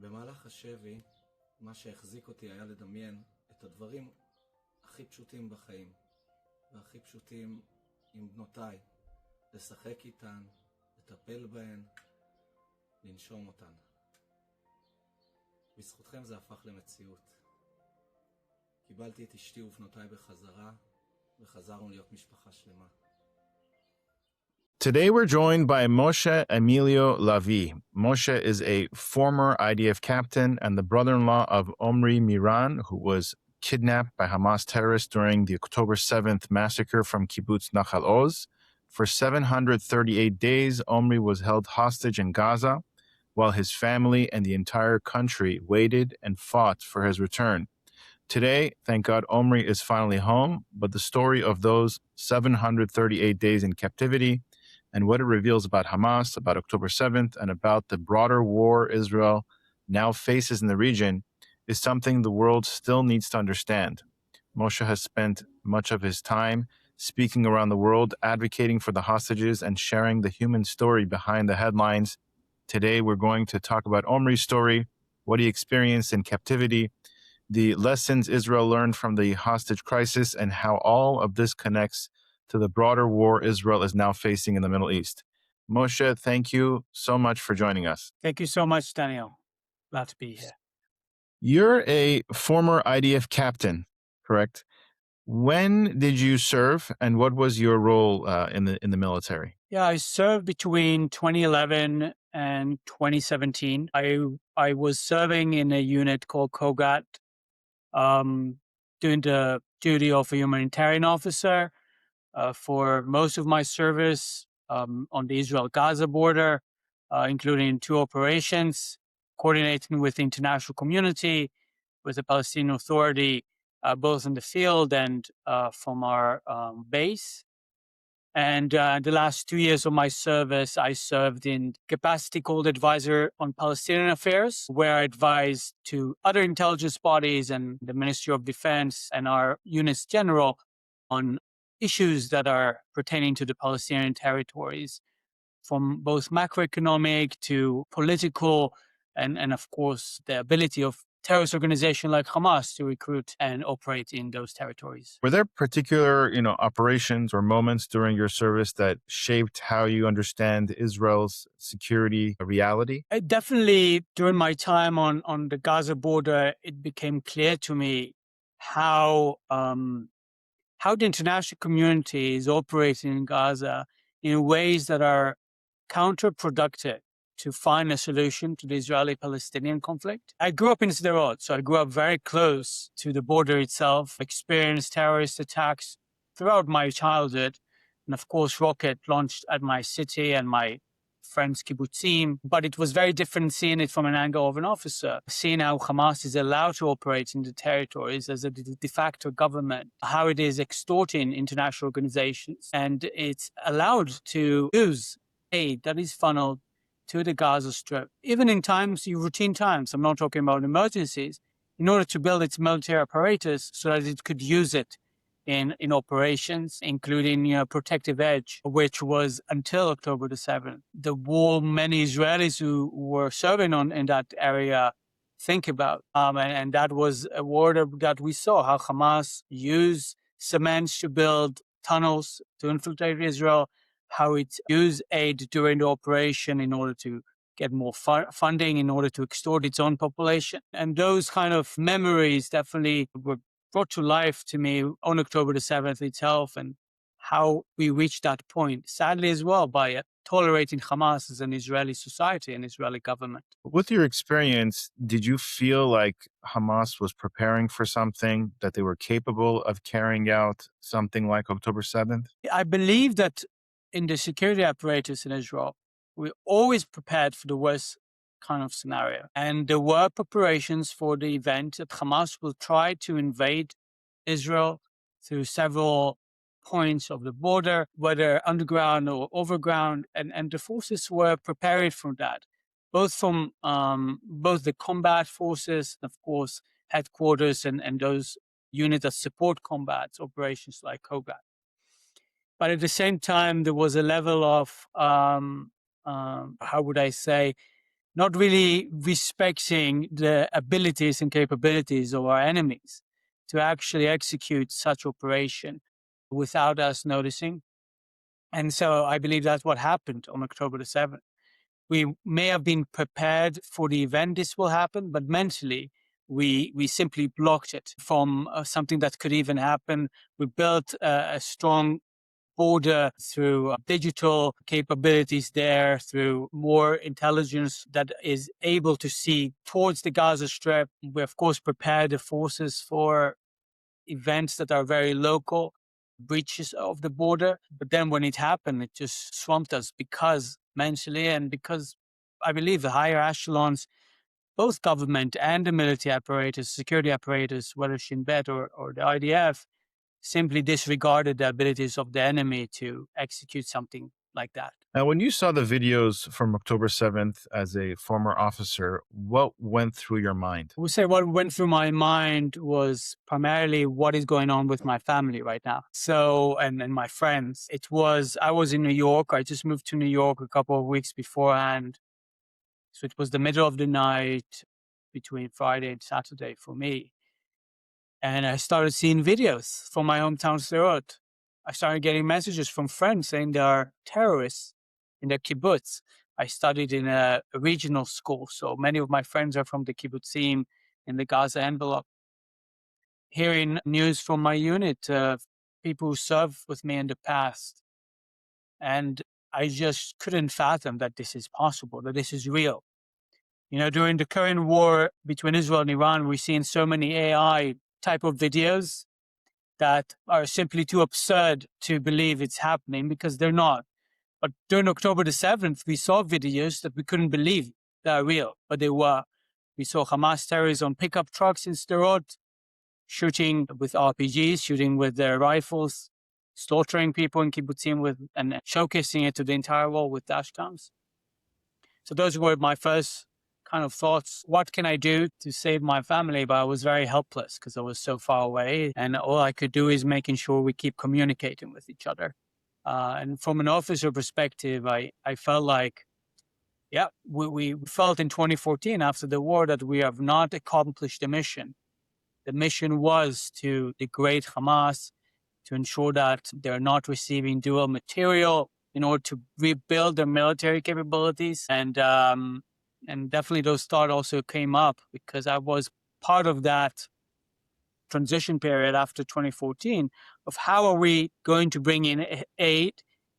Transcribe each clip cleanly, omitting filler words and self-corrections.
במהלך השבי, מה שהחזיק אותי היה לדמיין את הדברים הכי פשוטים בחיים, והכי פשוטים עם בנותיי, לשחק איתן, לטפל בהן, לנשום אותן. בזכותכם זה הפך למציאות. קיבלתי את אשתי ובנותיי בחזרה, וחזרנו להיות משפחה שלמה. Today we're joined by Moshe Emilio Lavi. Moshe is a former IDF captain and the brother-in-law of Omri Miran, who was kidnapped by Hamas terrorists during the October 7th massacre from Kibbutz Nachal Oz. For 738 days, Omri was held hostage in Gaza, while his family and the entire country waited and fought for his return. Today, thank God, Omri is finally home, but the story of those 738 days in captivity and what it reveals about Hamas, about October 7th, and about the broader war Israel now faces in the region is something the world still needs to understand. Moshe has spent much of his time speaking around the world, advocating for the hostages and sharing the human story behind the headlines. Today, we're going to talk about Omri's story, what he experienced in captivity, the lessons Israel learned from the hostage crisis, and how all of this connects to the broader war Israel is now facing in the Middle East. Moshe, thank you so much for joining us. Thank you so much, Daniel. Glad to be here. You're a former IDF captain, correct? When did you serve, and what was your role in the military? Yeah, I served between 2011 and 2017. I was serving in a unit called COGAT, doing the duty of a humanitarian officer for most of my service on the Israel-Gaza border, including 2 operations, coordinating with the international community, with the Palestinian Authority, both in the field and from our base. And the last 2 years of my service, I served in capacity called Advisor on Palestinian Affairs, where I advised to other intelligence bodies and the Ministry of Defense and our units general on issues that are pertaining to the Palestinian territories, from both macroeconomic to political, and of course, the ability of terrorist organization like Hamas to recruit and operate in those territories. Were there particular, operations or moments during your service that shaped how you understand Israel's security reality? Definitely, during my time on the Gaza border, it became clear to me how the international community is operating in Gaza in ways that are counterproductive to find a solution to the Israeli-Palestinian conflict. I grew up in Sderot, so I grew up very close to the border itself, experienced terrorist attacks throughout my childhood, and of course, rocket launched at my city and my friends' kibbutzim. But it was very different seeing it from an angle of an officer, seeing how Hamas is allowed to operate in the territories as a de facto government, how it is extorting international organizations, and it's allowed to use aid that is funneled to the Gaza Strip, even in routine times, I'm not talking about emergencies, in order to build its military apparatus so that it could use it in operations, including Protective Edge, which was until October the 7th. The war many Israelis who were serving in that area think about. And that was a war that we saw, how Hamas used cement to build tunnels to infiltrate Israel, how it used aid during the operation in order to get more funding, in order to extort its own population. And those kind of memories definitely were brought to life to me on October the 7th itself, and how we reached that point, sadly as well, by tolerating Hamas as an Israeli society and Israeli government. With your experience, did you feel like Hamas was preparing for something, that they were capable of carrying out something like October 7th? I believe that in the security apparatus in Israel, we always prepared for the worst kind of scenario. And there were preparations for the event that Hamas will try to invade Israel through several points of the border, whether underground or overground, and the forces were preparing for that, both from both the combat forces, of course, headquarters and those units that support combat operations like COGAT. But at the same time, there was a level of, how would I say, not really respecting the abilities and capabilities of our enemies to actually execute such operation without us noticing. And so I believe that's what happened on October the 7th. We may have been prepared for the event this will happen, but mentally, we simply blocked it from something that could even happen. We built a strong border through digital capabilities there, through more intelligence that is able to see towards the Gaza Strip. We, of course, prepare the forces for events that are very local, breaches of the border. But then when it happened, it just swamped us because mentally and because I believe the higher echelons, both government and the military apparatus, security apparatus, whether Shin Bet or the IDF, simply disregarded the abilities of the enemy to execute something like that. Now, when you saw the videos from October 7th as a former officer, what went through your mind? I would say what went through my mind was primarily what is going on with my family right now. So, and my friends. I was in New York. I just moved to New York a couple of weeks beforehand. So it was the middle of the night between Friday and Saturday for me. And I started seeing videos from my hometown, Sderot. I started getting messages from friends saying there are terrorists in the kibbutz. I studied in a regional school, so many of my friends are from the kibbutzim in the Gaza envelope. Hearing news from my unit, people who served with me in the past. And I just couldn't fathom that this is possible, that this is real. You know, during the current war between Israel and Iran, we're seeing so many AI type of videos that are simply too absurd to believe it's happening because they're not. But during October the 7th, we saw videos that we couldn't believe that are real, but they were. We saw Hamas terrorists on pickup trucks in Sderot, shooting with RPGs, shooting with their rifles, slaughtering people in kibbutzim and showcasing it to the entire world with dashcams. So those were my first kind of thoughts. What can I do to save my family? But I was very helpless because I was so far away. And all I could do is making sure we keep communicating with each other. And from an officer perspective, I felt like, we felt in 2014 after the war that we have not accomplished the mission. The mission was to degrade Hamas, to ensure that they're not receiving dual material in order to rebuild their military capabilities. And definitely those thoughts also came up because I was part of that transition period after 2014 of how are we going to bring in aid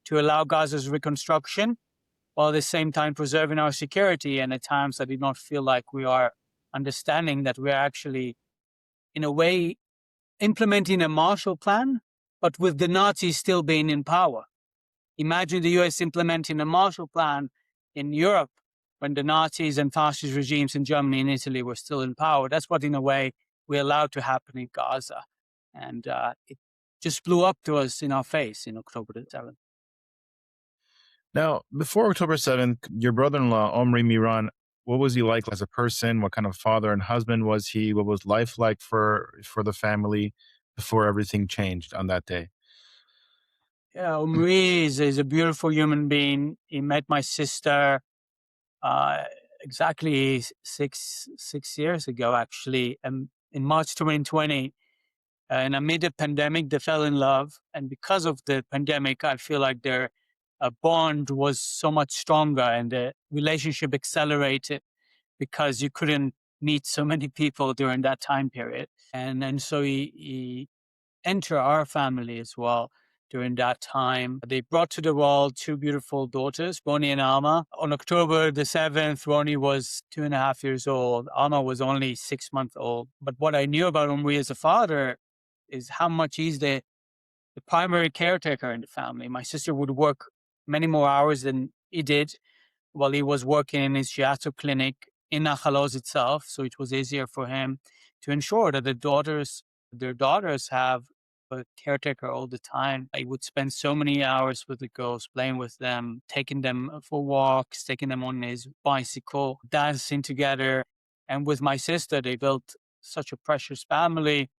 to allow Gaza's reconstruction while at the same time preserving our security. And at times I did not feel like we are understanding that we're actually, in a way, implementing a Marshall Plan, but with the Nazis still being in power. Imagine the US implementing a Marshall Plan in Europe when the Nazis and fascist regimes in Germany and Italy were still in power. That's what, in a way, we allowed to happen in Gaza. And it just blew up to us in our face in October the 7th. Now, before October 7th, your brother-in-law, Omri Miran, what was he like as a person? What kind of father and husband was he? What was life like for the family before everything changed on that day? Yeah, Omri is a beautiful human being. He met my sister exactly six years ago, actually, in March 2020. And amid the pandemic, they fell in love. And because of the pandemic, I feel like their bond was so much stronger and the relationship accelerated because you couldn't meet so many people during that time period. And so he entered our family as well during that time. They brought to the world two beautiful daughters, Roni and Alma. On October the 7th, Roni was 2.5 years old. Alma was only 6 months old. But what I knew about Omri as a father is how much he's the primary caretaker in the family. My sister would work many more hours than he did while he was working in his shiatsu clinic in Nachal Oz itself. So it was easier for him to ensure that their daughters have a caretaker all the time. I would spend so many hours with the girls, playing with them, taking them for walks, taking them on his bicycle, dancing together. And with my sister, they built such a precious family,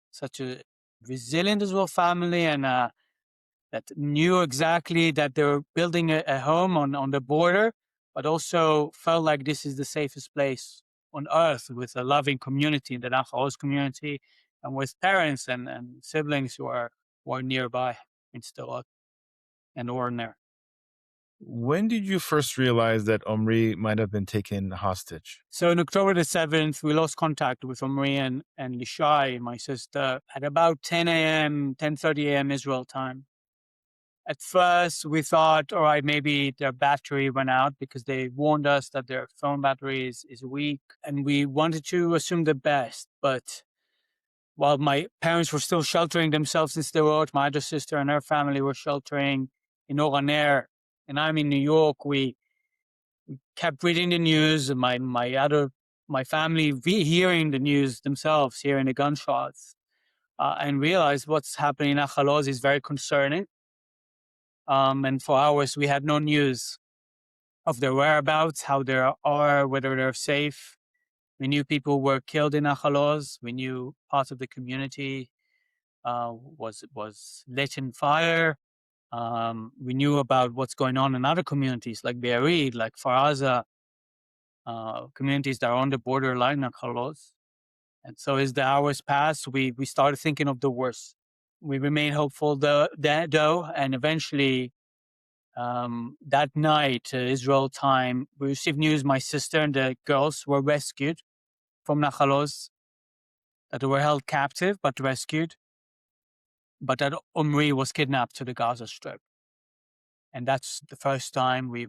such a resilient as well family, and that knew exactly that they were building a home on the border, but also felt like this is the safest place on earth, with a loving community, the Nachal Oz community, and with parents and siblings who are nearby in Sderot and Orner. When did you first realize that Omri might have been taken hostage? So on October the 7th, we lost contact with Omri and Lishai, my sister, at about 10 a.m., 10:30 a.m. Israel time. At first, we thought, all right, maybe their battery went out, because they warned us that their phone battery is weak. And we wanted to assume the best. But while my parents were still sheltering themselves in Sderot, my other sister and her family were sheltering in Oraner, and I'm in New York, we kept reading the news. My family hearing the news themselves, hearing the gunshots, and realized what's happening in Nachal Oz is very concerning. And for hours, we had no news of their whereabouts, how they are, whether they're safe. We knew people were killed in Nachal Oz. We knew part of the community was lit in fire. We knew about what's going on in other communities like Be'eri, like Faraza, communities that are on the borderline of Nachal Oz. And so as the hours passed, we started thinking of the worst. We remained hopeful though, and eventually that night, Israel time, we received news my sister and the girls were rescued from Nachal Oz, that they were held captive but rescued, but that Omri was kidnapped to the Gaza Strip. And that's the first time we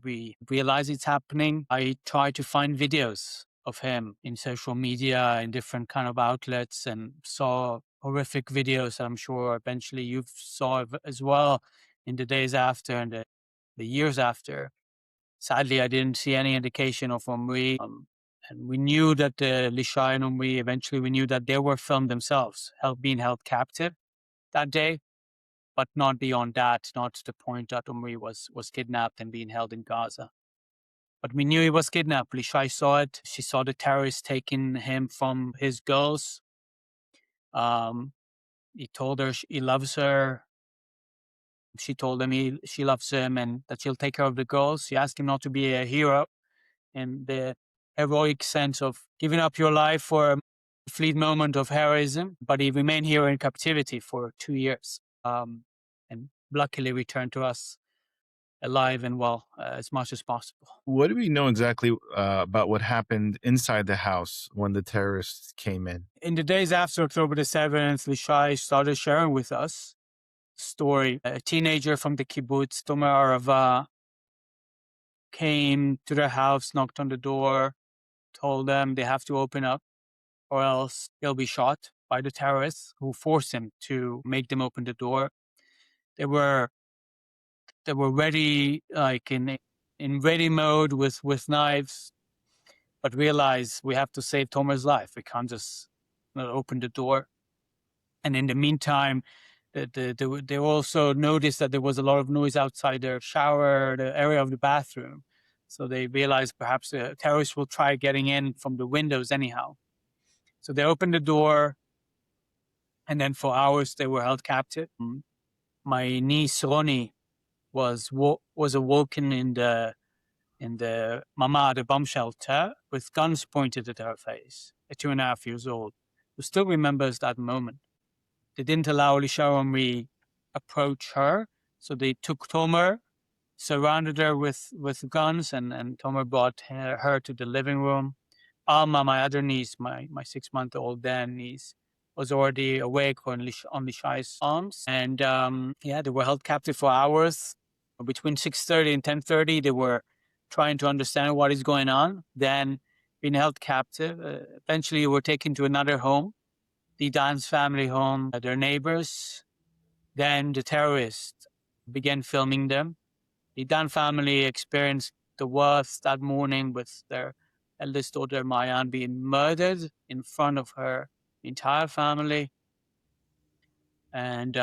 realized it's happening. I tried to find videos of him in social media, in different kind of outlets, and saw horrific videos that I'm sure eventually you saw as well in the days after and the years after. Sadly, I didn't see any indication of Omri. And we knew that Lishai and Omri, eventually we knew that they were filmed themselves, being held captive that day, but not beyond that, not to the point that Omri was kidnapped and being held in Gaza. But we knew he was kidnapped. Lishai saw it. She saw the terrorists taking him from his girls. He told her he loves her. She told him she loves him and that she'll take care of the girls. She asked him not to be a hero in the heroic sense of giving up your life for a fleeting moment of heroism, but he remained here in captivity for 2 years, and luckily returned to us alive and well as much as possible. What do we know exactly about what happened inside the house when the terrorists came in? In the days after October the 7th, Lishai started sharing with us a story. A teenager from the kibbutz, Tomer Arava, came to their house, knocked on the door, told them they have to open up or else they'll be shot by the terrorists who forced him to make them open the door. They were ready, like in ready mode with knives, but realized we have to save Tomer's life. We can't just open the door. And in the meantime, they also noticed that there was a lot of noise outside their shower, the area of the bathroom. So they realized perhaps the terrorists will try getting in from the windows anyhow. So they opened the door, and then for hours they were held captive. My niece Roni was awoken in the Mama, the bomb shelter, with guns pointed at her face, at 2.5 years old, who still remembers that moment. They didn't allow Lishai Omri approach her, so they took Tomer, surrounded her with guns, and Tomer brought her to the living room. Alma, my other niece, my 6-month-old then niece, was already awake on Lishai's arms. And they were held captive for hours. Between 6:30 and 10:30, they were trying to understand what is going on. Then being held captive. Eventually, were taken to another home, the Dan's family home, their neighbors. Then the terrorists began filming them. The Dan family experienced the worst that morning with their eldest daughter, Mayan, being murdered in front of her entire family. And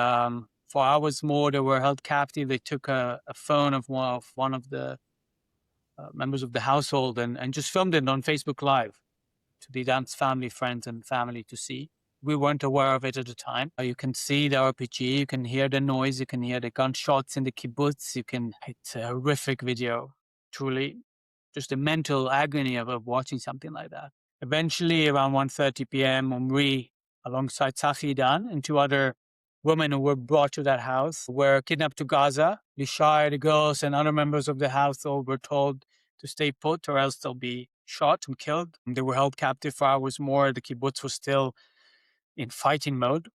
for hours more, they were held captive. They took a phone of one of the members of the household and just filmed it on Facebook Live to the Dan's family, friends, and family to see. We weren't aware of it at the time. You can see the RPG, you can hear the noise, you can hear the gunshots in the kibbutz. It's a horrific video, truly. just the mental agony of watching something like that. Eventually, around 1:30 p.m., Omri, alongside Sahidan and two other women who were brought to that house, were kidnapped to Gaza. Lishai, the girls, and other members of the household were told to stay put or else they'll be shot and killed. They were held captive for hours more. The kibbutz was still in fighting mode.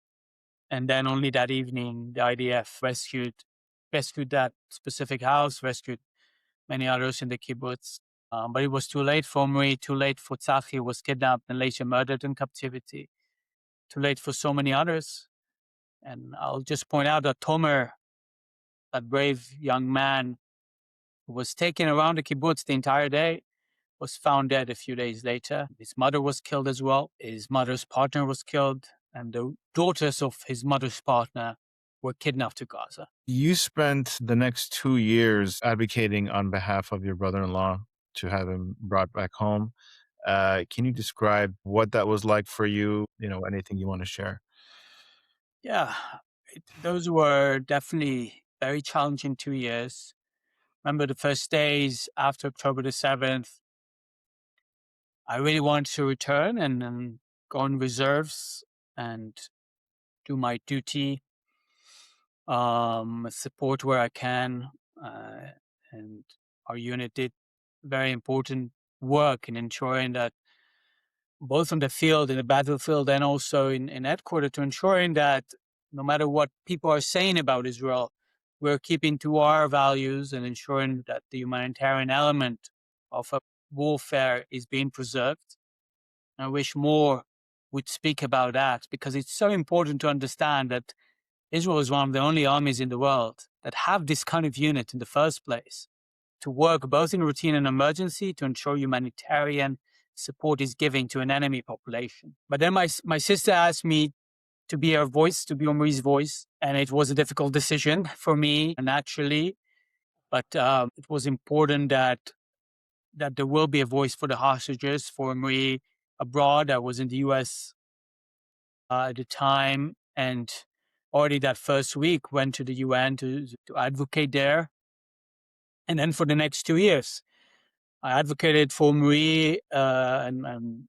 And then only that evening, the IDF rescued that specific house, rescued many others in the kibbutz. But it was too late for Omri, too late for Tzachi, who was kidnapped and later murdered in captivity. Too late for so many others. And I'll just point out that Tomer, that brave young man who was taken around the kibbutz the entire day, was found dead a few days later. His mother was killed as well. His mother's partner was killed. And the daughters of his mother's partner were kidnapped to Gaza. You spent the next 2 years advocating on behalf of your brother-in-law to have him brought back home. Can you describe what that was like for you? Anything you want to share? Yeah, those were definitely very challenging 2 years. Remember the first days after October the 7th, I really wanted to return and go on reserves and do my duty, support where I can. And our unit did very important work in ensuring that both on the field, in the battlefield, and also in headquarters, to ensuring that no matter what people are saying about Israel, we're keeping to our values and ensuring that the humanitarian element of a warfare is being preserved. I wish more would speak about that, because it's so important to understand that Israel is one of the only armies in the world that have this kind of unit in the first place, to work both in routine and emergency to ensure humanitarian support is given to an enemy population. But then my sister asked me to be her voice, to be Omri's voice, and it was a difficult decision for me, naturally. But it was important that there will be a voice for the hostages, for Omri abroad. I was in the U.S. At the time, and already that first week went to the UN to advocate there. And then for the next 2 years, I advocated for Omri and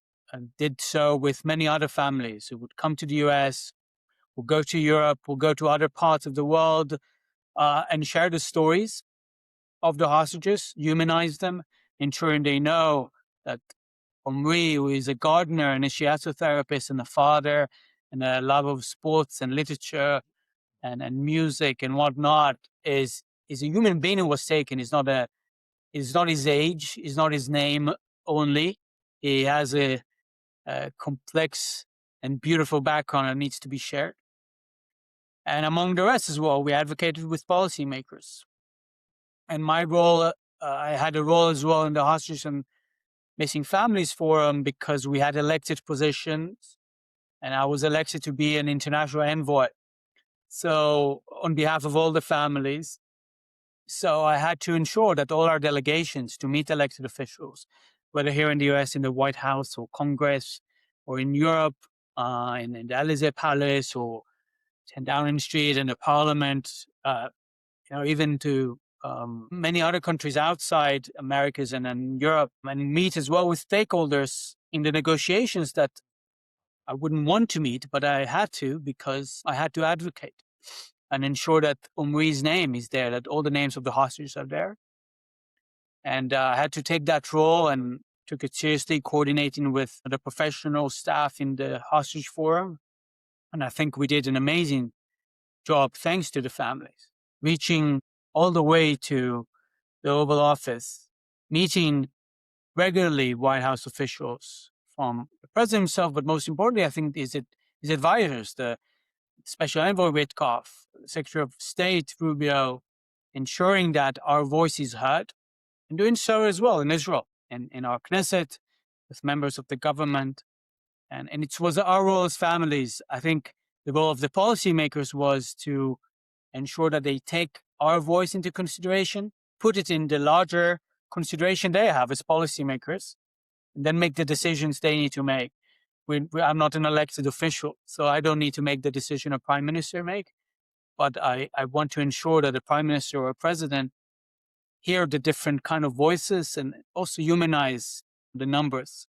did so with many other families who would come to the US, will go to Europe, will go to other parts of the world, and share the stories of the hostages, humanize them, ensuring they know that Omri, who is a gardener and a shiatotherapist and a father and a love of sports and literature and music and whatnot, is a human being who was taken. It's not his age, it's not his name only. He has a complex and beautiful background that needs to be shared. And among the rest as well, we advocated with policymakers. And my role, I had a role as well in the Hostage and Missing Families Forum, because we had elected positions, and I was elected to be an international envoy. So on behalf of all the families, so I had to ensure that all our delegations to meet elected officials, whether here in the US in the White House or Congress, or in Europe in the Elysee Palace, or 10 Downing Street in the Parliament, even to many other countries outside Americas and in Europe, and meet as well with stakeholders in the negotiations that I wouldn't want to meet, but I had to, because I had to advocate and ensure that Omri's name is there, that all the names of the hostages are there. And I had to take that role and took it seriously, coordinating with the professional staff in the Hostage Forum. And I think we did an amazing job, thanks to the families, reaching all the way to the Oval Office, meeting regularly White House officials, from the president himself, but most importantly, I think, his advisors, the Special Envoy Witkoff, Secretary of State Rubio, ensuring that our voice is heard, and doing so as well in Israel, and in our Knesset, with members of the government. And it was our role as families. I think the role of the policymakers was to ensure that they take our voice into consideration, put it in the larger consideration they have as policymakers, and then make the decisions they need to make. I'm not an elected official, so I don't need to make the decision a prime minister make. But I want to ensure that the prime minister or president hear the different kind of voices and also humanize the numbers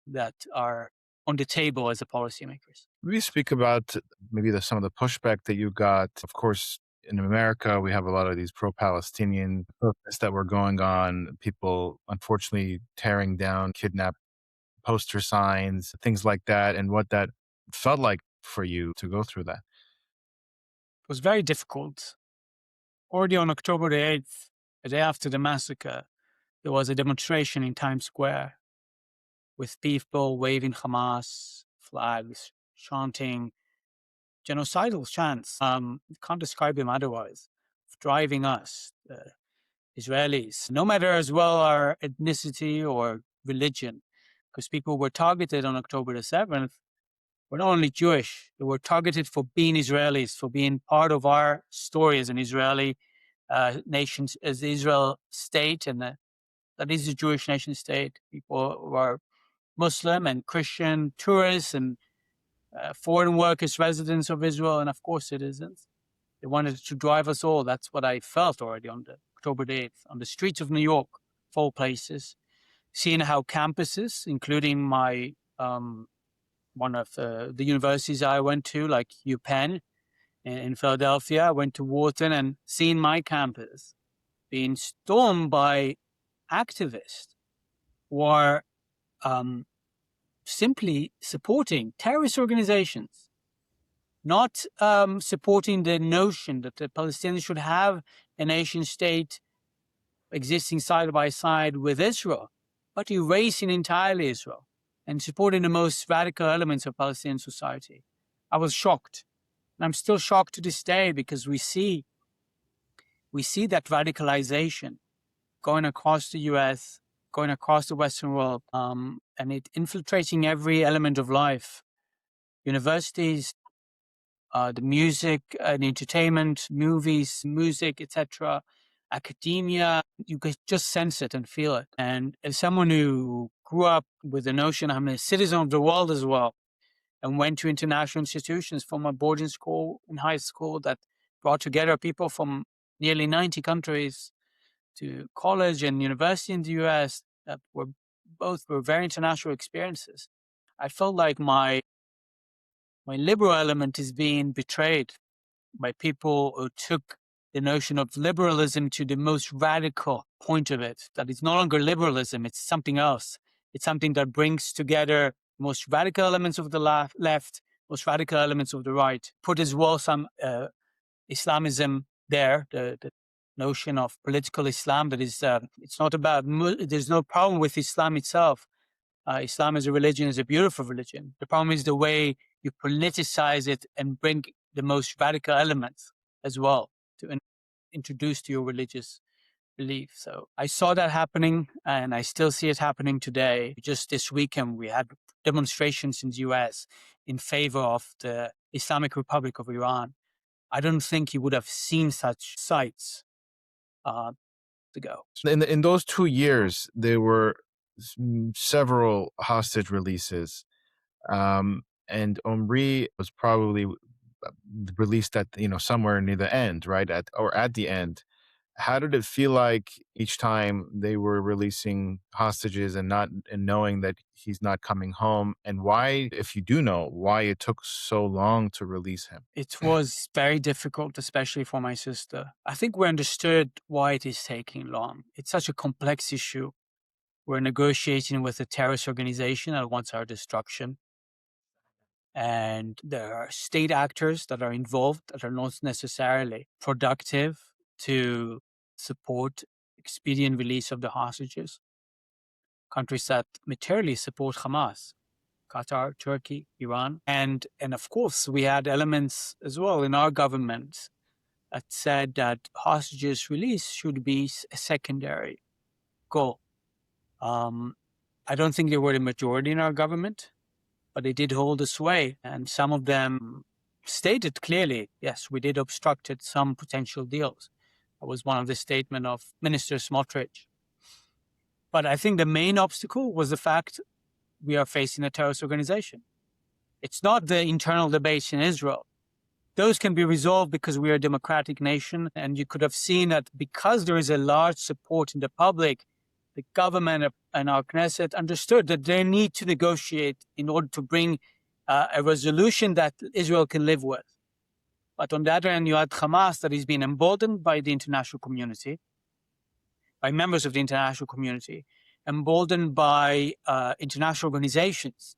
that are on the table as a policymakers. We speak about maybe some of the pushback that you got. Of course, in America, we have a lot of these pro-Palestinian protests that were going on, people unfortunately tearing down, kidnap poster signs, things like that, and what that felt like for you to go through that. It was very difficult. Already on October the 8th, the day after the massacre, there was a demonstration in Times Square with people waving Hamas flags, chanting genocidal chants. Can't describe them otherwise. Driving us, Israelis, no matter as well our ethnicity or religion, because people were targeted on October the 7th were not only Jewish, they were targeted for being Israelis, for being part of our story as an Israeli nation, as the Israel state, and that is a Jewish nation state. People who are Muslim and Christian, tourists and foreign workers, residents of Israel, and of course citizens. They wanted to drive us all. That's what I felt already on the October 8th, on the streets of New York, of all places, seeing how campuses, including my one of the universities I went to, like UPenn in Philadelphia, I went to Wharton, and seeing my campus being stormed by activists who are simply supporting terrorist organizations, not supporting the notion that the Palestinians should have a nation state existing side by side with Israel, but erasing entirely Israel and supporting the most radical elements of Palestinian society. I was shocked. And I'm still shocked to this day because we see that radicalization going across the US, going across the Western world, and it infiltrating every element of life. Universities, the music and entertainment, movies, music, etc., academia, you could just sense it and feel it. And as someone who grew up with the notion I'm a citizen of the world as well, and went to international institutions from a boarding school in high school that brought together people from nearly 90 countries to college and university in the US that were very international experiences. I felt like my liberal element is being betrayed by people who took the notion of liberalism to the most radical point of it, that it's no longer liberalism, it's something else. It's something that brings together most radical elements of the left, most radical elements of the right, put as well some Islamism there, the notion of political Islam that is, it's not about, there's no problem with Islam itself. Islam as a religion is a beautiful religion. The problem is the way you politicize it and bring the most radical elements as well to introduce to your religious belief. So I saw that happening and I still see it happening today. Just this weekend, we had demonstrations in the US in favor of the Islamic Republic of Iran. I don't think you would have seen such sights ago. In those 2 years, there were several hostage releases. And Omri was probably released at somewhere near the end, right? At the end. How did it feel like each time they were releasing hostages and knowing that he's not coming home? And why, if you do know, why it took so long to release him? It was very difficult, especially for my sister. I think we understood why it is taking long. It's such a complex issue. We're negotiating with a terrorist organization that wants our destruction. And there are state actors that are involved that are not necessarily productive to support expedient release of the hostages. Countries that materially support Hamas, Qatar, Turkey, Iran. And of course, we had elements as well in our government that said that hostages release should be a secondary goal. I don't think they were the majority in our government, but they did hold the sway. And some of them stated clearly, yes, we did obstructed some potential deals. That was one of the statements of Minister Smotrich. But I think the main obstacle was the fact we are facing a terrorist organization. It's not the internal debate in Israel. those can be resolved because we are a democratic nation. And you could have seen that because there is a large support in the public, the government and our Knesset understood that they need to negotiate in order to bring a resolution that Israel can live with. But on the other hand, you had Hamas that is being emboldened by the international community, by members of the international community, emboldened by international organizations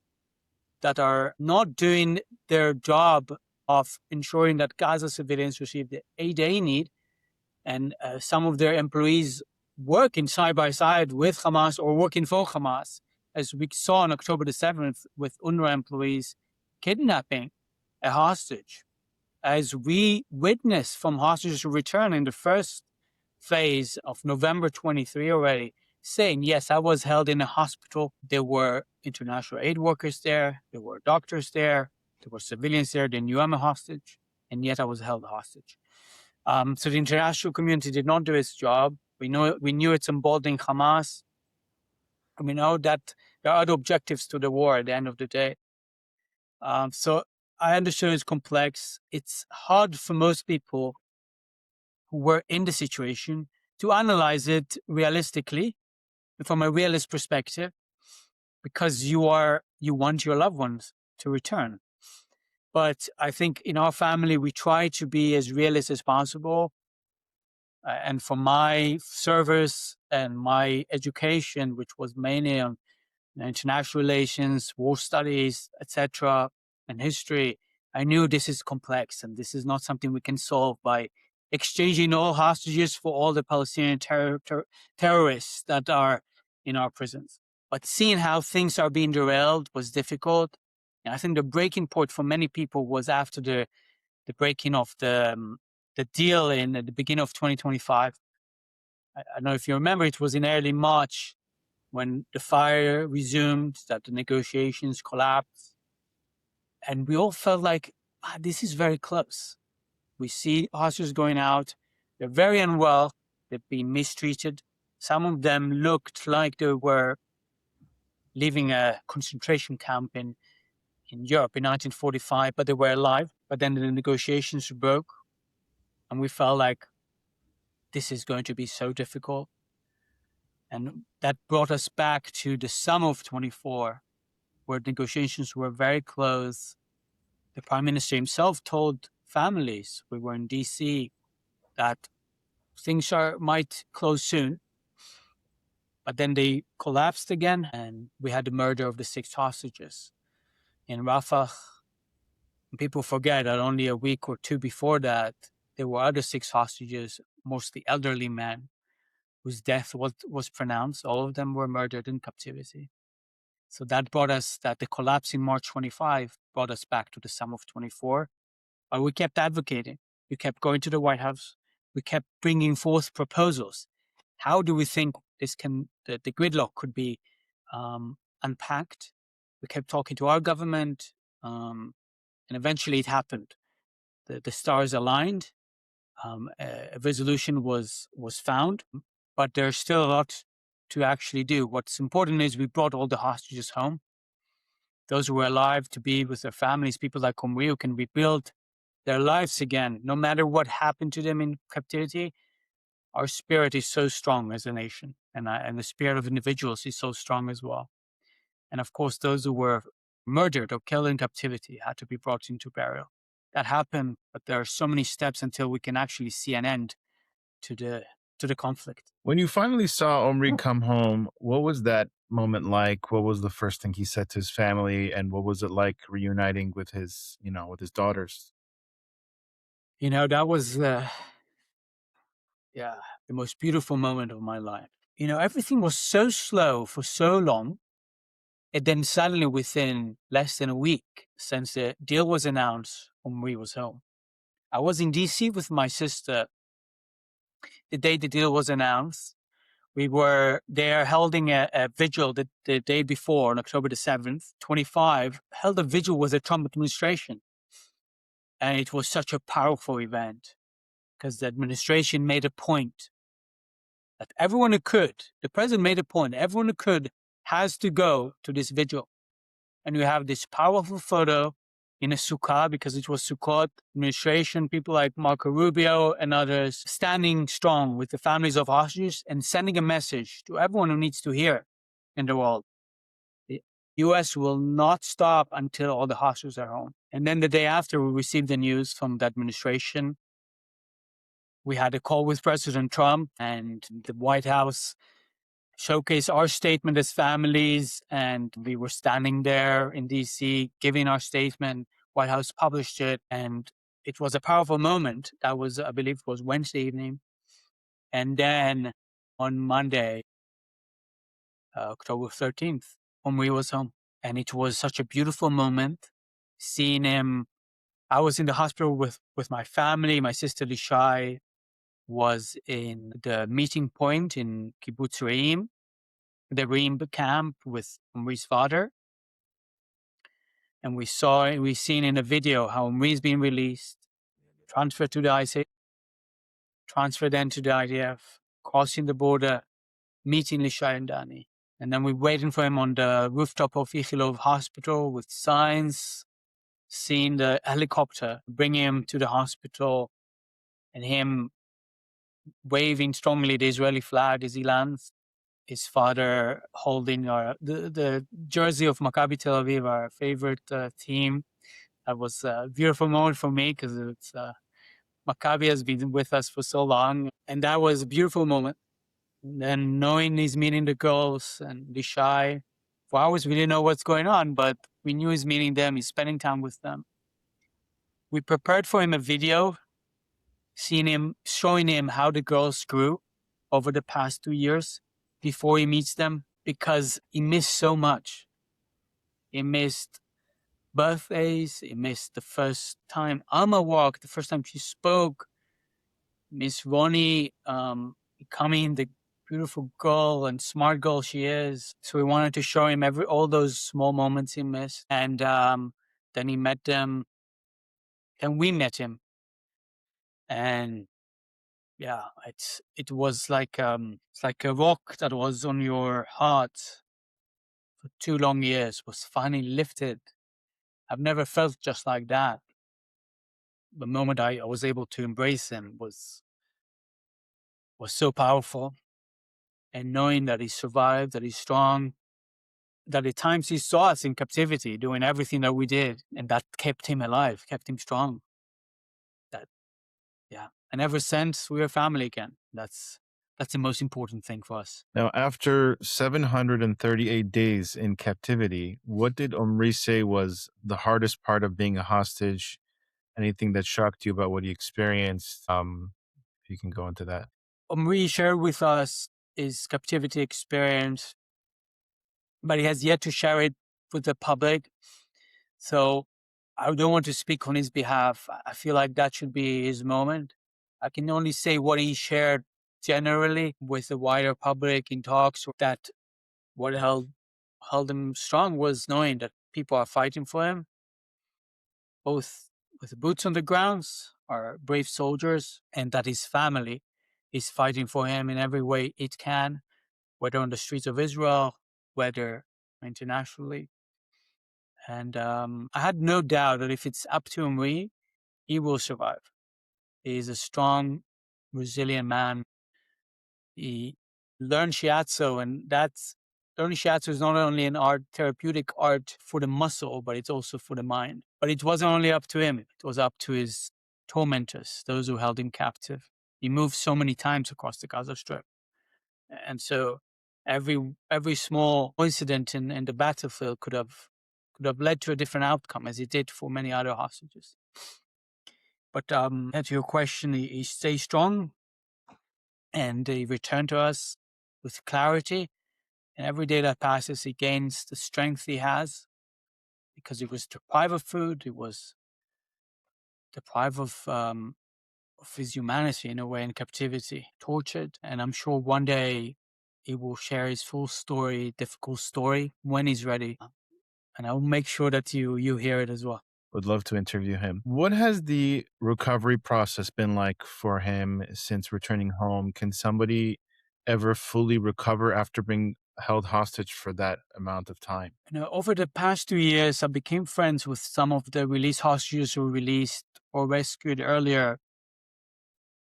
that are not doing their job of ensuring that Gaza civilians receive the aid they need. And some of their employees working side by side with Hamas or working for Hamas, as we saw on October the 7th with UNRWA employees kidnapping a hostage. As we witnessed from hostages return in the first phase of November 23 already, saying, yes, I was held in a hospital. There were international aid workers there. There were doctors there. There were civilians there. They knew I'm a hostage, and yet I was held hostage. So the international community did not do its job. We knew it's emboldening Hamas. And we know that there are other objectives to the war at the end of the day. So I understand it's complex. It's hard for most people who were in the situation to analyze it realistically, from a realist perspective, because you want your loved ones to return. But I think in our family, we try to be as realist as possible. And for my service and my education, which was mainly on international relations, war studies, etc., and history, I knew this is complex and this is not something we can solve by exchanging all hostages for all the Palestinian terrorists that are in our prisons. But seeing how things are being derailed was difficult. And I think the breaking point for many people was after the breaking of the deal at the beginning of 2025. I don't know if you remember, it was in early March when the fire resumed, that the negotiations collapsed. And we all felt like, this is very close. We see hostages going out. They're very unwell. They've been mistreated. Some of them looked like they were leaving a concentration camp in Europe in 1945, but they were alive. But then the negotiations broke. And we felt like this is going to be so difficult. And that brought us back to the summer of 24, where negotiations were very close. The Prime Minister himself told families, we were in DC, that things might close soon. But then they collapsed again, and we had the murder of the 6 hostages in Rafah. And people forget that only a week or 2 before that, there were other 6 hostages, mostly elderly men, whose death was pronounced. All of them were murdered in captivity. So that the collapse in March 25 brought us back to the summer of 24. But we kept advocating. We kept going to the White House. We kept bringing forth proposals. How do we think the gridlock could be unpacked? We kept talking to our government, and eventually it happened. The stars aligned. A resolution was found, but there's still a lot to actually do. What's important is we brought all the hostages home. Those who were alive to be with their families, people like Omri who can rebuild their lives again, no matter what happened to them in captivity. Our spirit is so strong as a nation, and the spirit of individuals is so strong as well. And of course, those who were murdered or killed in captivity had to be brought into burial. That happened, but there are so many steps until we can actually see an end to the conflict. When you finally saw Omri come home, what was that moment like? What was the first thing he said to his family, and what was it like reuniting with his daughters? That was the most beautiful moment of my life. Everything was so slow for so long. And then suddenly, within less than a week since the deal was announced, Omri was home. I was in DC with my sister the day the deal was announced. We were there holding a vigil the day before, on October the 7th, 25, held a vigil with the Trump administration. And it was such a powerful event because the administration made a point that everyone who could, the president made a point, everyone who could has to go to this vigil. And you have this powerful photo in a sukkah, because it was Sukkot, administration, people like Marco Rubio and others, standing strong with the families of hostages and sending a message to everyone who needs to hear in the world. The U.S. will not stop until all the hostages are home. And then the day after we received the news from the administration, we had a call with President Trump, and the White House showcased our statement as families, and we were standing there in DC giving our statement. White House published it, and it was a powerful moment. That was, I believe, it was Wednesday evening. And then on Monday, October 13th, Omri was home. And it was such a beautiful moment seeing him. I was in the hospital with my family. My sister Lishai was in the meeting point in Kibbutz Re'im, the Re'im camp with Omri's father. And we seen in a video how Omri's been released, transferred to the ICC, transferred then to the IDF, crossing the border, meeting Lishai and Dani. And then we're waiting for him on the rooftop of Ichilov Hospital with signs, seeing the helicopter bringing him to the hospital, and him waving strongly the Israeli flag as he lands. His father holding the jersey of Maccabi Tel Aviv, our favorite team. That was a beautiful moment for me because it's Maccabi has been with us for so long, and that was a beautiful moment. And then knowing he's meeting the girls and Lishai, for hours we didn't know what's going on, but we knew he's meeting them, he's spending time with them. We prepared for him a video, showing him how the girls grew over the past 2 years before he meets them, because he missed so much. He missed birthdays, he missed the first time Alma walked, the first time she spoke, Miss Ronnie becoming the beautiful girl and smart girl she is. So we wanted to show him all those small moments he missed. And then he met them, and we met him. And yeah, it was like it's like a rock that was on your heart for 2 long years was finally lifted. I've never felt just like that. The moment I was able to embrace him was so powerful. And knowing that he survived, that he's strong, that at times he saw us in captivity doing everything that we did, and that kept him alive, kept him strong. And ever since, we're a family again. That's the most important thing for us. Now, after 738 days in captivity, what did Omri say was the hardest part of being a hostage? Anything that shocked you about what he experienced? If you can go into that. Omri shared with us his captivity experience, but he has yet to share it with the public. So I don't want to speak on his behalf. I feel like that should be his moment. I can only say what he shared generally with the wider public in talks, that what held him strong was knowing that people are fighting for him, both with the boots on the grounds, are brave soldiers, and that his family is fighting for him in every way it can, whether on the streets of Israel, whether internationally. And I had no doubt that if it's up to Omri, he will survive. He is a strong, resilient man. He learned shiatsu, and learning shiatsu is not only an art, therapeutic art for the muscle, but it's also for the mind. But it wasn't only up to him. It was up to his tormentors, those who held him captive. He moved so many times across the Gaza Strip. And so every small incident in the battlefield could have led to a different outcome, as it did for many other hostages. But to your question, he stayed strong, and he returned to us with clarity. And every day that passes, he gains the strength he has, because he was deprived of food. He was deprived of his humanity in a way, in captivity, tortured. And I'm sure one day he will share his full story, difficult story, when he's ready. And I'll make sure that you hear it as well. Would love to interview him. What has the recovery process been like for him since returning home? Can somebody ever fully recover after being held hostage for that amount of time? Over the past 2 years, I became friends with some of the released hostages who were released or rescued earlier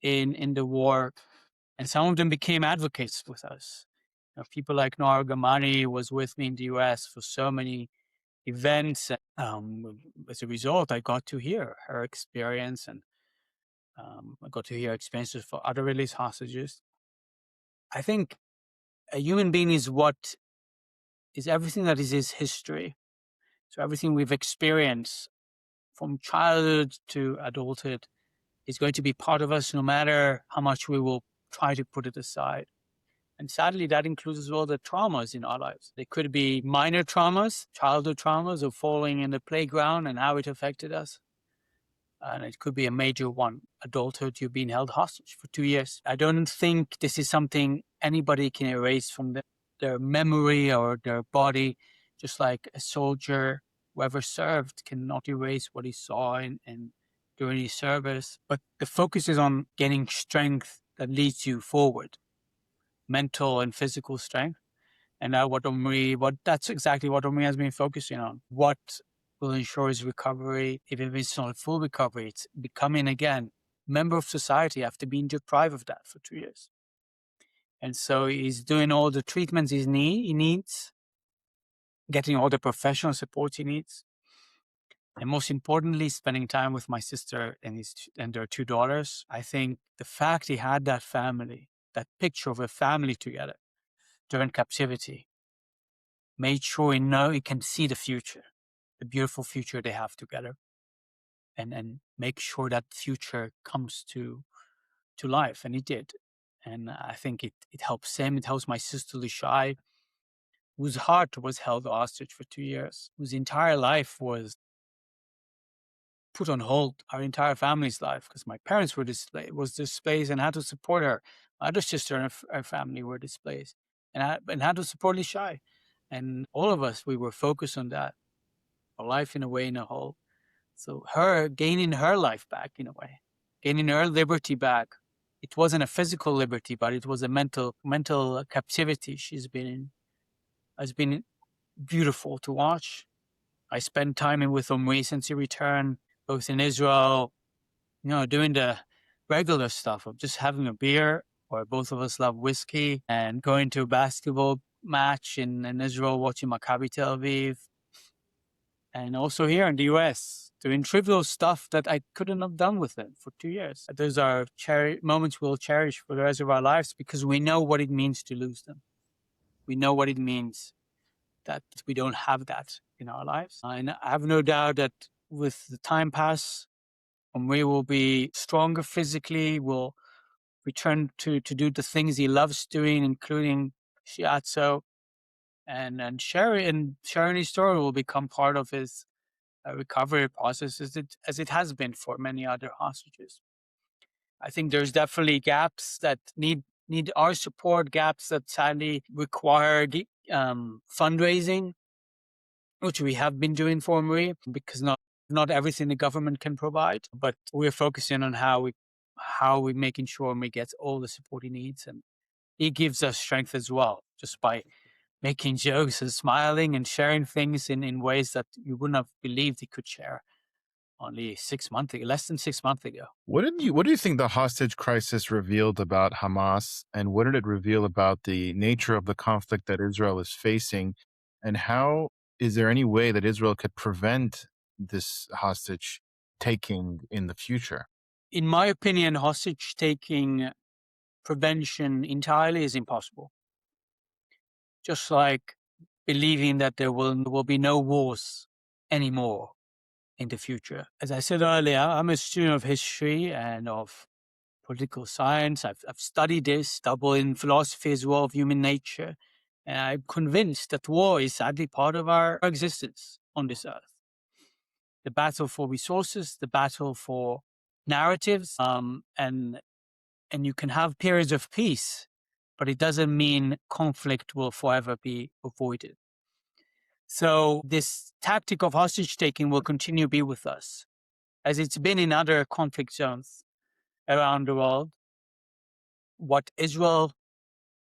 in the war, and some of them became advocates with us. People like Noor Gamani was with me in the US for so many events. As a result, I got to hear her experience, and I got to hear experiences for other released hostages. I think a human being is everything that is his history. So everything we've experienced from childhood to adulthood is going to be part of us no matter how much we will try to put it aside. And sadly, that includes as well the traumas in our lives. They could be minor traumas, childhood traumas of falling in the playground and how it affected us. And it could be a major one, adulthood, you've been held hostage for 2 years. I don't think this is something anybody can erase from their memory or their body, just like a soldier, whoever served, cannot erase what he saw during his service. But the focus is on gaining strength that leads you forward, mental and physical strength. And that's exactly what Omri has been focusing on. What will ensure his recovery, even if it's not a full recovery, it's becoming again member of society after being deprived of that for 2 years. And so he's doing all the treatments he needs, getting all the professional support he needs, and most importantly, spending time with my sister and their 2 daughters. I think the fact he had that family, that picture of a family together during captivity, made sure he can see the future, the beautiful future they have together, and make sure that future comes to life. And he did. And I think it helps him. It helps my sister Lishai, whose heart was held hostage for 2 years, whose entire life was put on hold, our entire family's life, because my parents were displaced and had to support her. My other sister and her family were displaced and had to support Lishai. And all of us, we were focused on that, a life in a way, in a whole. So her gaining her life back in a way, gaining her liberty back. It wasn't a physical liberty, but it was a mental captivity she's been in. Has been beautiful to watch. I spent time with Omri since he returned, both in Israel, doing the regular stuff of just having a beer, or both of us love whiskey, and going to a basketball match in Israel, watching Maccabi Tel Aviv, and also here in the US, doing trivial stuff that I couldn't have done with them for 2 years. Those are moments we'll cherish for the rest of our lives because we know what it means to lose them. We know what it means that we don't have that in our lives. And I have no doubt that with the time pass, we will be stronger physically, will return to do the things he loves doing, including shiatsu, and sharing his story will become part of his recovery process as it has been for many other hostages. I think there's definitely gaps that need our support, gaps that sadly require fundraising, which we have been doing for Omri, because not everything the government can provide, but we're focusing on how we making sure Omri gets all the support he needs, and he gives us strength as well, just by making jokes and smiling and sharing things in ways that you wouldn't have believed he could share only less than 6 months ago. What do you think the hostage crisis revealed about Hamas, and what did it reveal about the nature of the conflict that Israel is facing, and how is there any way that Israel could prevent this hostage taking in the future? In my opinion, hostage taking prevention entirely is impossible. Just like believing that there will be no wars anymore in the future. As I said earlier, I'm a student of history and of political science. I've studied this, double in philosophy as well of human nature. And I'm convinced that war is sadly part of our existence on this earth. The battle for resources, the battle for narratives, and you can have periods of peace, but it doesn't mean conflict will forever be avoided. So this tactic of hostage taking will continue to be with us, as it's been in other conflict zones around the world. What Israel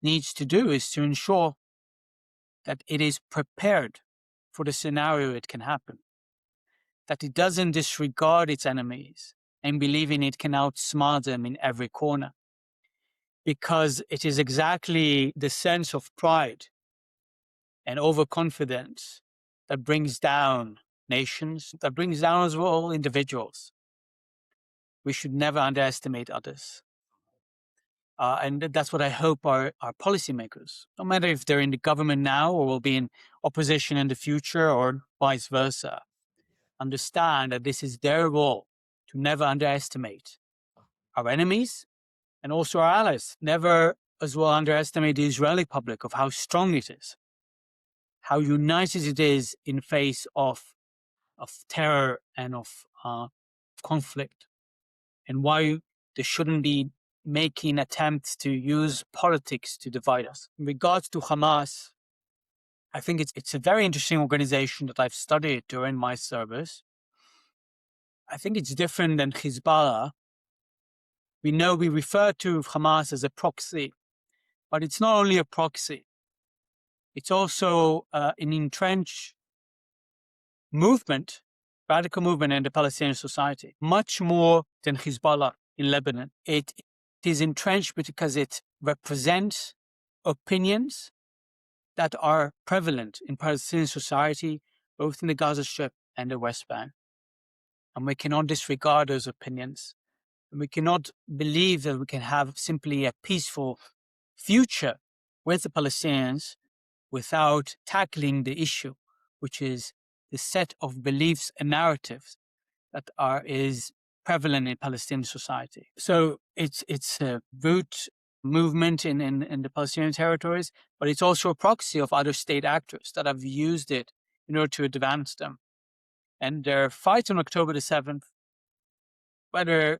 needs to do is to ensure that it is prepared for the scenario it can happen, that it doesn't disregard its enemies and believing it can outsmart them in every corner. Because it is exactly the sense of pride and overconfidence that brings down nations, that brings down as well individuals. We should never underestimate others. And that's what I hope our policymakers, no matter if they're in the government now or will be in opposition in the future or vice versa, understand that this is their role to never underestimate our enemies and also our allies. Never as well underestimate the Israeli public of how strong it is, how united it is in face of terror and of conflict, and why they shouldn't be making attempts to use politics to divide us. In regards to Hamas, I think it's a very interesting organization that I've studied during my service. I think it's different than Hezbollah. We refer to Hamas as a proxy, but it's not only a proxy. It's also an entrenched movement, radical movement in the Palestinian society, much more than Hezbollah in Lebanon. It is entrenched because it represents opinions that are prevalent in Palestinian society, both in the Gaza Strip and the West Bank. And we cannot disregard those opinions. And we cannot believe that we can have simply a peaceful future with the Palestinians without tackling the issue, which is the set of beliefs and narratives that is prevalent in Palestinian society. So it's a root movement in the Palestinian territories, but it's also a proxy of other state actors that have used it in order to advance them. And their fight on October the 7th, whether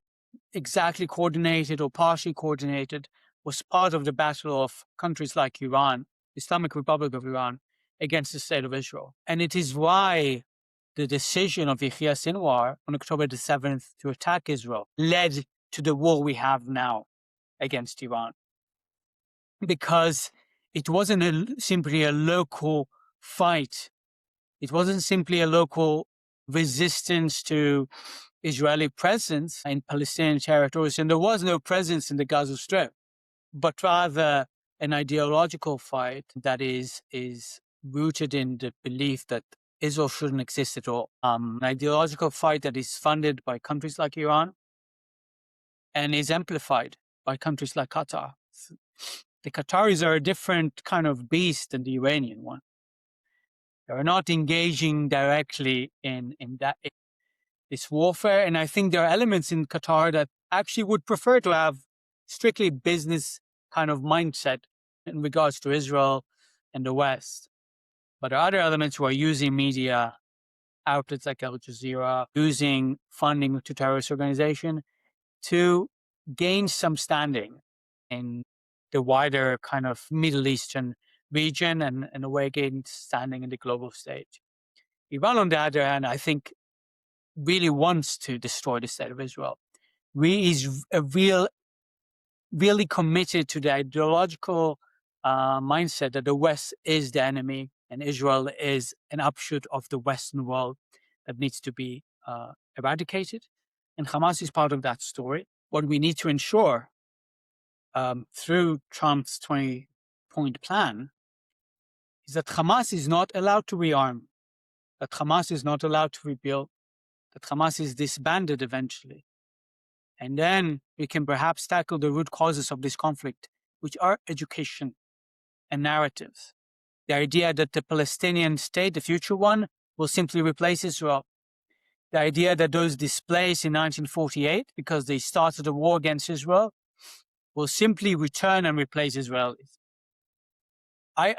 exactly coordinated or partially coordinated, was part of the battle of countries like Iran, Islamic Republic of Iran, against the state of Israel. And it is why the decision of Yahya Sinwar on October the 7th to attack Israel led to the war we have now against Iran. Because it wasn't simply a local fight. It wasn't simply a local resistance to Israeli presence in Palestinian territories, and there was no presence in the Gaza Strip, but rather an ideological fight that is rooted in the belief that Israel shouldn't exist at all. An ideological fight that is funded by countries like Iran and is amplified by countries like Qatar. The Qataris are a different kind of beast than the Iranian one. They are not engaging directly in this warfare, and I think there are elements in Qatar that actually would prefer to have strictly business kind of mindset in regards to Israel and the West. But there are other elements who are using media outlets like Al Jazeera, using funding to terrorist organizations to gain some standing in the wider kind of Middle Eastern region and in a way gain standing in the global stage. Iran, on the other hand, I think really wants to destroy the state of Israel. Is really committed to the ideological mindset that the West is the enemy and Israel is an offshoot of the Western world that needs to be eradicated. And Hamas is part of that story. What we need to ensure through Trump's 20-point plan is that Hamas is not allowed to rearm, that Hamas is not allowed to rebuild, that Hamas is disbanded eventually. And then we can perhaps tackle the root causes of this conflict, which are education and narratives. The idea that the Palestinian state, the future one, will simply replace Israel. The idea that those displaced in 1948, because they started a war against Israel, will simply return and replace Israelis. I'm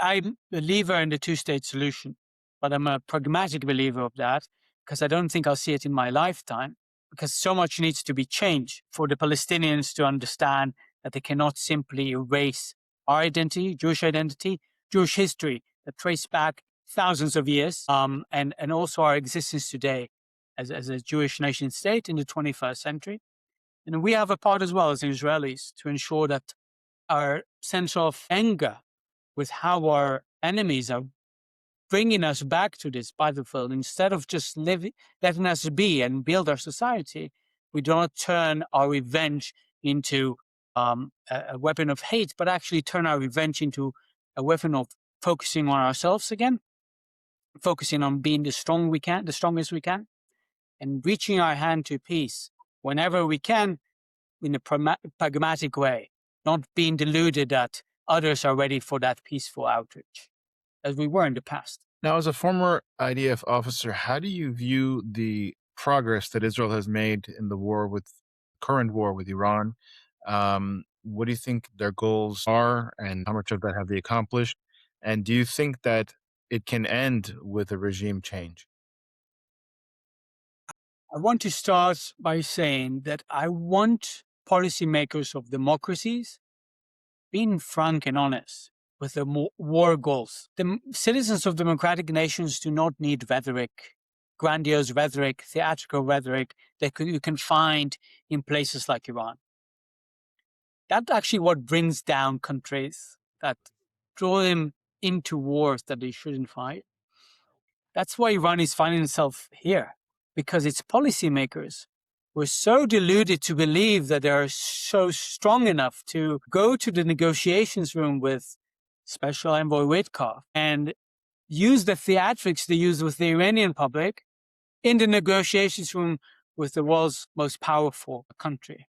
a believer in the two-state solution, but I'm a pragmatic believer of that because I don't think I'll see it in my lifetime, because so much needs to be changed for the Palestinians to understand that they cannot simply erase our identity, Jewish history that trace back thousands of years, and also our existence today as a Jewish nation state in the 21st century. And we have a part as well as Israelis to ensure that our sense of anger with how our enemies are bringing us back to this battlefield. Instead of just letting us be and build our society, we do not turn our revenge into a weapon of hate, but actually turn our revenge into a weapon of focusing on ourselves again, focusing on being the strongest we can, and reaching our hand to peace whenever we can in a pragmatic way, not being deluded that others are ready for that peaceful outreach, as we were in the past. Now, as a former IDF officer, how do you view the progress that Israel has made in the current war with Iran? What do you think their goals are, and how much of that have they accomplished? And do you think that it can end with a regime change? I want to start by saying that I want policymakers of democracies being frank and honest with their war goals. The citizens of democratic nations do not need rhetoric, grandiose rhetoric, theatrical rhetoric that you can find in places like Iran. That's actually what brings down countries, that draw them into wars that they shouldn't fight. That's why Iran is finding itself here, because its policymakers were so deluded to believe that they are so strong enough to go to the negotiations room with Special Envoy Witkoff and use the theatrics they used with the Iranian public in the negotiations room with the world's most powerful country.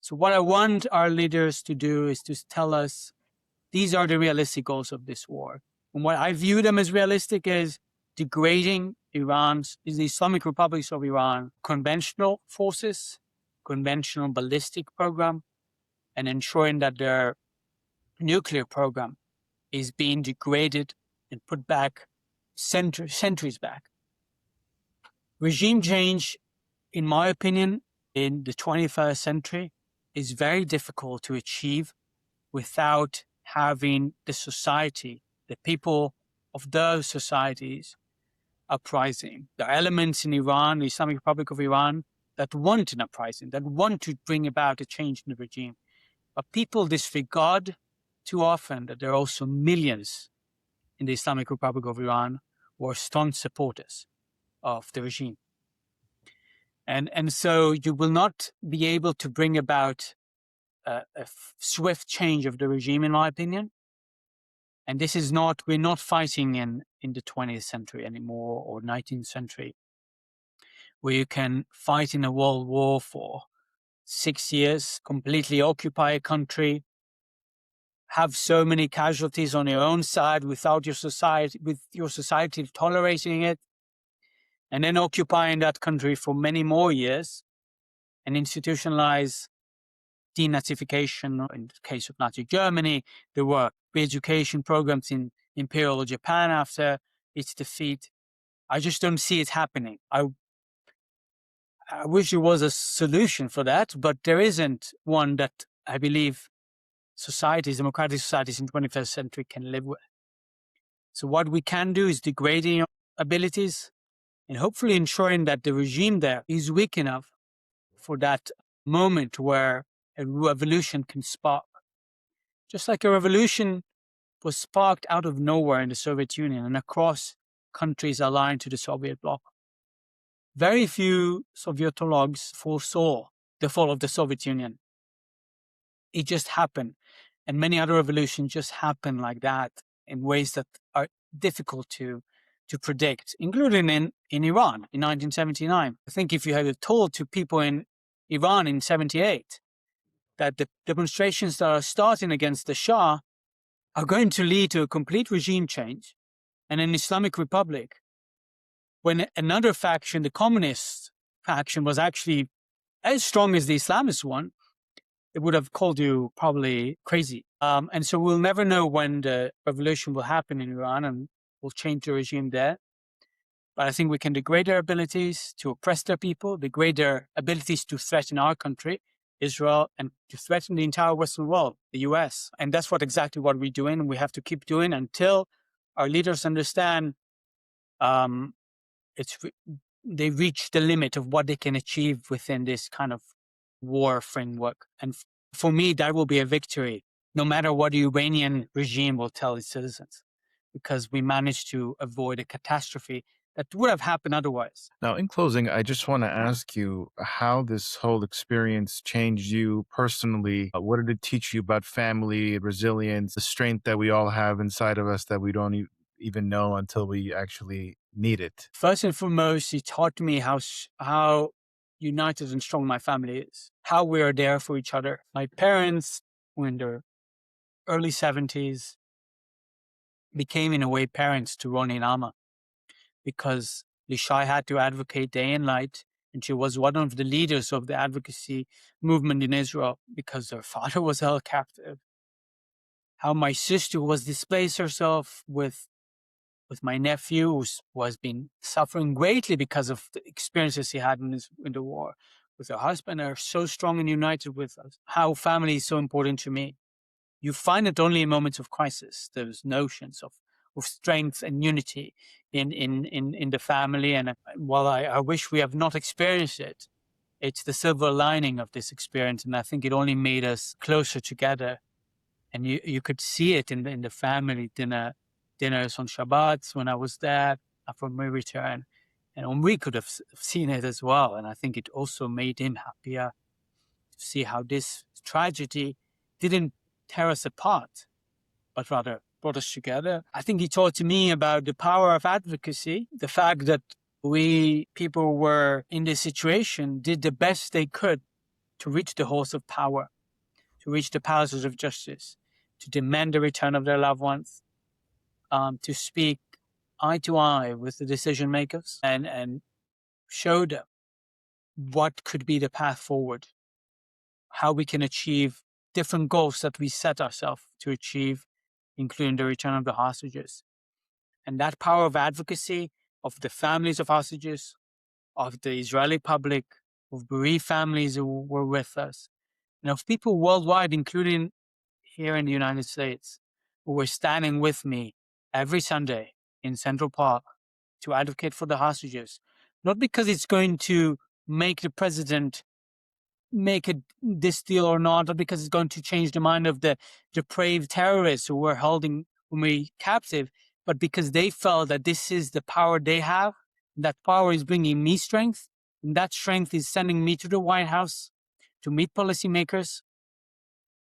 So what I want our leaders to do is to tell us these are the realistic goals of this war. And what I view them as realistic is degrading the Islamic Republics of Iran, conventional forces, conventional ballistic program, and ensuring that their nuclear program is being degraded and put back centuries back. Regime change, in my opinion, in the 21st century is very difficult to achieve without having the people of those societies uprising. There are elements in Iran, the Islamic Republic of Iran, that want an uprising, that want to bring about a change in the regime. But people disregard too often that there are also millions in the Islamic Republic of Iran who are staunch supporters of the regime. And so you will not be able to bring about a swift change of the regime, in my opinion. And this is we're not fighting in the 20th century anymore, or 19th century, where you can fight in a world war for 6 years, completely occupy a country, have so many casualties on your own side with your society tolerating it, and then occupying that country for many more years and institutionalize denazification. In the case of Nazi Germany, there were re-education programs in Imperial Japan after its defeat. I just don't see it happening. I wish there was a solution for that, but there isn't one that I believe democratic societies in the 21st century can live with. So what we can do is degrading abilities and hopefully ensuring that the regime there is weak enough for that moment where a revolution can spark. Just like a revolution was sparked out of nowhere in the Soviet Union and across countries aligned to the Soviet bloc. Very few Sovietologues foresaw the fall of the Soviet Union. It just happened. And many other revolutions just happen like that in ways that are difficult to predict, including in Iran in 1979. I think if you had told to people in Iran in 78 that the demonstrations that are starting against the Shah are going to lead to a complete regime change and an Islamic Republic, when another faction, the communist faction, was actually as strong as the Islamist one, it would have called you probably crazy. And so we'll never know when the revolution will happen in Iran and will change the regime there. But I think we can degrade their abilities to oppress their people, degrade their abilities to threaten our country, Israel, and to threaten the entire Western world, the US. And that's exactly what we're doing. And we have to keep doing until our leaders understand they reach the limit of what they can achieve within this kind of war framework. And for me, that will be a victory, no matter what the Iranian regime will tell its citizens. because we managed to avoid a catastrophe that would have happened otherwise. Now, in closing, I just want to ask you how this whole experience changed you personally. What did it teach you about family, resilience, the strength that we all have inside of us that we don't even know until we actually need it? First and foremost, he taught me how united and strong my family is, how we are there for each other. My parents, were in their early 70s, became in a way parents to Ronnie and Alma, because Lishai had to advocate day and night, and she was one of the leaders of the advocacy movement in Israel because her father was held captive. How my sister was displaced herself with my nephew, who has been suffering greatly because of the experiences he had in the war. With her husband, are so strong and united with us. How family is so important to me. You find it only in moments of crisis, those notions of strength and unity in the family. And while I wish we have not experienced it, it's the silver lining of this experience. And I think it only made us closer together. And you could see it in the family dinners on Shabbats when I was there after my return. And Omri could have seen it as well. And I think it also made him happier to see how this tragedy didn't tear us apart, but rather brought us together. I think he taught me about the power of advocacy, the fact that we people were in this situation, did the best they could to reach the halls of power, to reach the palaces of justice, to demand the return of their loved ones, to speak eye to eye with the decision makers and show them what could be the path forward, how we can achieve different goals that we set ourselves to achieve, including the return of the hostages. And that power of advocacy of the families of hostages, of the Israeli public, of bereaved families who were with us, and of people worldwide, including here in the United States, who were standing with me every Sunday in Central Park to advocate for the hostages, not because it's going to make the president make this deal or not, or because it's going to change the mind of the depraved terrorists who were holding me captive, but because they felt that this is the power they have. That power is bringing me strength, and that strength is sending me to the White House to meet policymakers,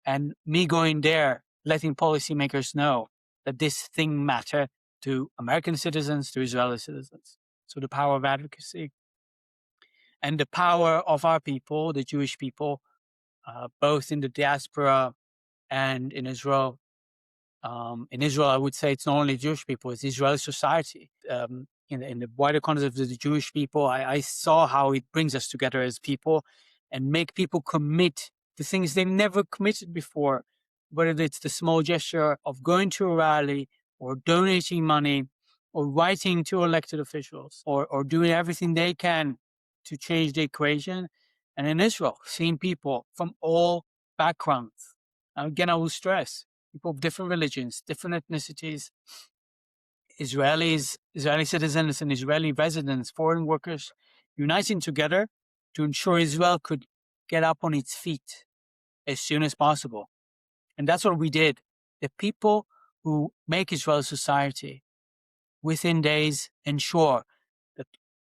and me going there, letting policymakers know that this thing matters to American citizens, to Israeli citizens. So the power of advocacy and the power of our people, the Jewish people, both in the diaspora and in Israel. In Israel, I would say it's not only Jewish people, it's Israeli society. In the wider context of the Jewish people, I saw how it brings us together as people and make people commit to things they never committed before, whether it's the small gesture of going to a rally or donating money or writing to elected officials or doing everything they can to change the equation. And in Israel, seeing people from all backgrounds. Again, I will stress, people of different religions, different ethnicities, Israeli citizens and Israeli residents, foreign workers, uniting together to ensure Israel could get up on its feet as soon as possible. And that's what we did. The people who make Israel society within days ensure that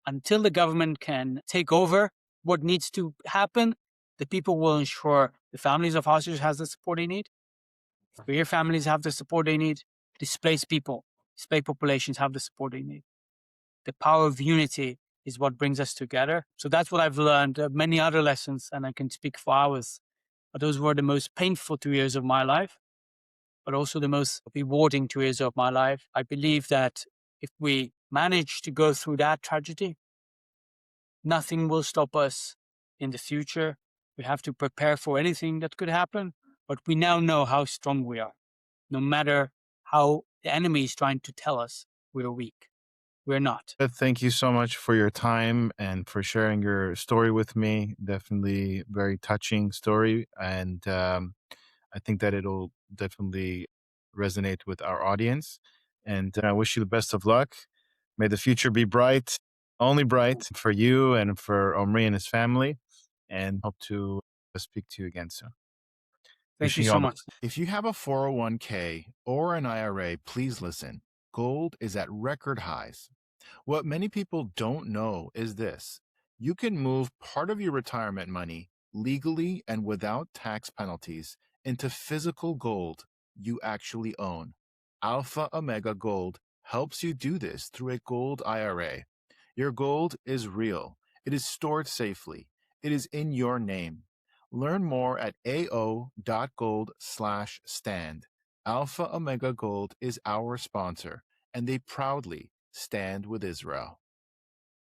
until the government can take over what needs to happen, the people will ensure the families of hostages have the support they need, queer families have the support they need, displaced populations have the support they need. The power of unity is what brings us together. So that's what I've learned. Many other lessons, and I can speak for hours. But those were the most painful 2 years of my life, but also the most rewarding 2 years of my life. I believe that if we manage to go through that tragedy, nothing will stop us in the future. We have to prepare for anything that could happen, but we now know how strong we are, no matter how the enemy is trying to tell us we're weak. We're not. Thank you so much for your time and for sharing your story with me. Definitely very touching story. And I think that it'll definitely resonate with our audience. And I wish you the best of luck. May the future be bright, only bright for you and for Omri and his family. And hope to speak to you again soon. Thank you so much. If you have a 401k or an IRA, please listen. gold is at record highs. What many people don't know is this: you can move part of your retirement money legally and without tax penalties into physical gold you actually own. Alpha Omega Gold helps you do this through a gold IRA. Your gold is real. It is stored safely. It is in your name. Learn more at ao.gold/stand. Alpha Omega Gold is our sponsor, and they proudly stand with Israel.